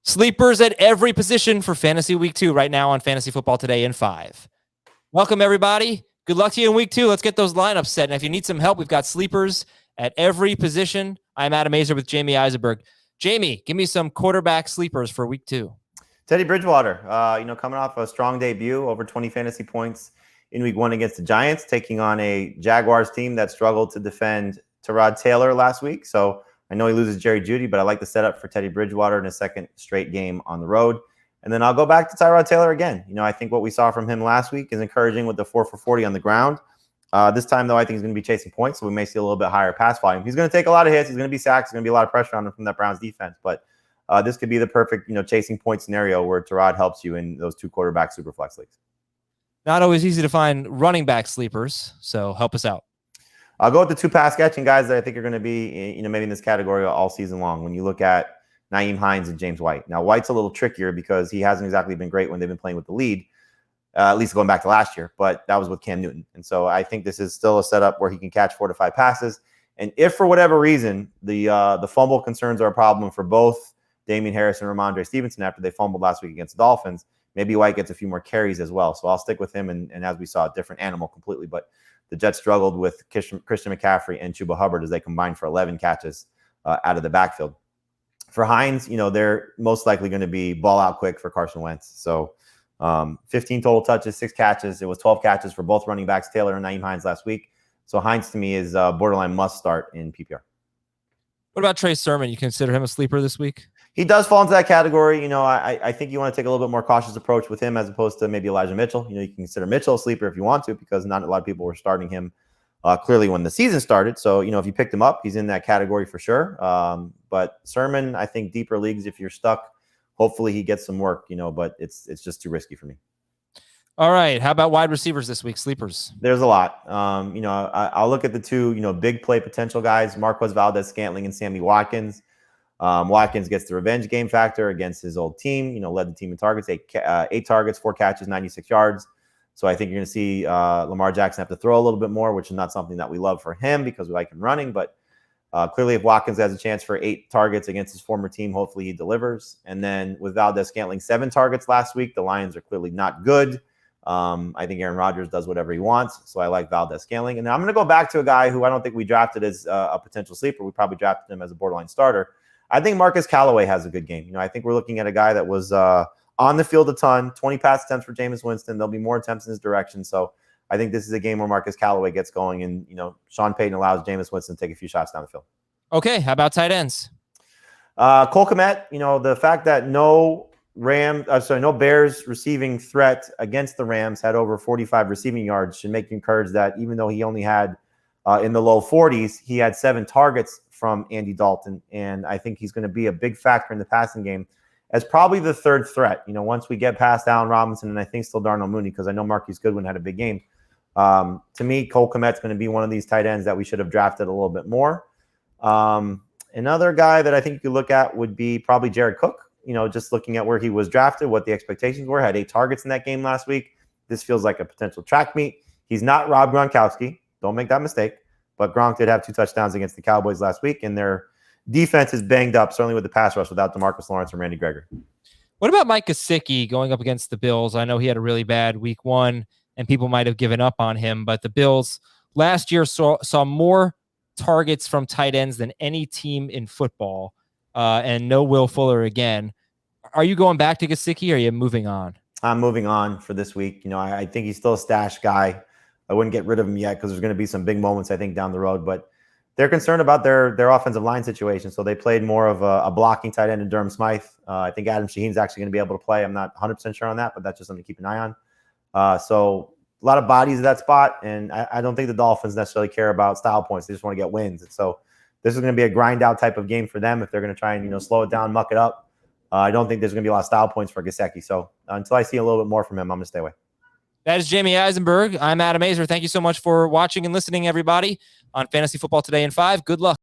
Sleepers at every position for Fantasy Week 2 right now on Fantasy Football Today in 5. Welcome, everybody. Good luck to you in Week 2. Let's get those lineups set. And if you need some help, we've got sleepers at every position. I'm Adam Azer with Jamie Eisenberg. Jamie, give me some quarterback sleepers for Week 2. Teddy Bridgewater, coming off a strong debut, over 20 fantasy points in Week 1 against the Giants, taking on a Jaguars team that struggled to defend Tyrod Taylor last week. So I know he loses Jerry Jeudy, but I like the setup for Teddy Bridgewater in a second straight game on the road. And then I'll go back to Tyrod Taylor again. I think what we saw from him last week is encouraging with the 4 for 40 on the ground. This time, though, I think he's going to be chasing points, so we may see a little bit higher pass volume. He's going to take a lot of hits. He's going to be sacked. There's going to be a lot of pressure on him from that Browns defense. But this could be the perfect, chasing point scenario where Tyrod helps you in those 2 quarterback superflex leagues. Not always easy to find running back sleepers, so help us out. I'll go with the 2 pass catching guys that I think are going to be, maybe in this category all season long. When you look at Nyheim Hines and James White. Now, White's a little trickier because he hasn't exactly been great when they've been playing with the lead, at least going back to last year, but that was with Cam Newton. And so I think this is still a setup where he can catch 4 to 5 passes. And if for whatever reason the fumble concerns are a problem for both Damian Harris and Ramondre Stevenson after they fumbled last week against the Dolphins, maybe White gets a few more carries as well. So I'll stick with him. And as we saw, a different animal completely. But the Jets struggled with Christian McCaffrey and Chuba Hubbard as they combined for 11 catches out of the backfield. For Hines, they're most likely going to be ball out quick for Carson Wentz. So 15 total touches, 6 catches. It was 12 catches for both running backs, Taylor and Nyheim Hines last week. So Hines to me is borderline must start in PPR. What about Trey Sermon? You consider him a sleeper this week? He does fall into that category. I think you want to take a little bit more cautious approach with him as opposed to maybe Elijah Mitchell. You can consider Mitchell a sleeper if you want to, because not a lot of people were starting him clearly when the season started. So, if you picked him up, he's in that category for sure. But Sermon, I think deeper leagues, if you're stuck, hopefully he gets some work, but it's just too risky for me. All right. How about wide receivers this week? Sleepers. There's a lot. I'll look at the 2, big play potential guys, Marquez, Valdez, Scantling, and Sammy Watkins. Watkins gets the revenge game factor against his old team, led the team in targets, 8 targets, 4 catches, 96 yards. So I think you're going to see Lamar Jackson have to throw a little bit more, which is not something that we love for him because we like him running. But clearly, if Watkins has a chance for 8 targets against his former team, hopefully he delivers. And then with Valdez Scantling 7 targets last week, the Lions are clearly not good. I think Aaron Rodgers does whatever he wants. So I like Valdez Scantling. And then I'm going to go back to a guy who I don't think we drafted as a potential sleeper. We probably drafted him as a borderline starter. I think Marcus Callaway has a good game. I think we're looking at a guy that was on the field a ton, 20 pass attempts for Jameis Winston. There'll be more attempts in his direction. So I think this is a game where Marcus Callaway gets going and, Sean Payton allows Jameis Winston to take a few shots down the field. Okay. How about tight ends? Cole Kmet, the fact that no Bears receiving threat against the Rams had over 45 receiving yards should make you encouraged that even though he only had in the low 40s, he had 7 targets from Andy Dalton. And I think he's going to be a big factor in the passing game as probably the 3rd threat. Once we get past Allen Robinson and I think still Darnell Mooney, because I know Marquise Goodwin had a big game. To me, Cole Kmet's going to be one of these tight ends that we should have drafted a little bit more. Another guy that I think you could look at would be probably Jared Cook. Just looking at where he was drafted, what the expectations were, had 8 targets in that game last week. This feels like a potential track meet. He's not Rob Gronkowski. Don't make that mistake. But Gronk did have 2 touchdowns against the Cowboys last week, and their defense is banged up, certainly with the pass rush without DeMarcus Lawrence and Randy Gregory. What about Mike Kasich going up against the Bills? I know he had a really bad week 1, and people might have given up on him, but the Bills last year saw more targets from tight ends than any team in football, and no Will Fuller again. Are you going back to Kasich, or are you moving on? I'm moving on for this week. I think he's still a stash guy. I wouldn't get rid of him yet because there's going to be some big moments, I think, down the road. But they're concerned about their offensive line situation. So they played more of a blocking tight end in Durham Smythe. I think Adam Shaheen's actually going to be able to play. I'm not 100% sure on that, but that's just something to keep an eye on. So a lot of bodies at that spot. And I don't think the Dolphins necessarily care about style points. They just want to get wins. And so this is going to be a grind out type of game for them if they're going to try and, slow it down, muck it up. I don't think there's going to be a lot of style points for Kasich. So until I see a little bit more from him, I'm going to stay away. That is Jamie Eisenberg. I'm Adam Azer. Thank you so much for watching and listening, everybody, on Fantasy Football Today in 5. Good luck.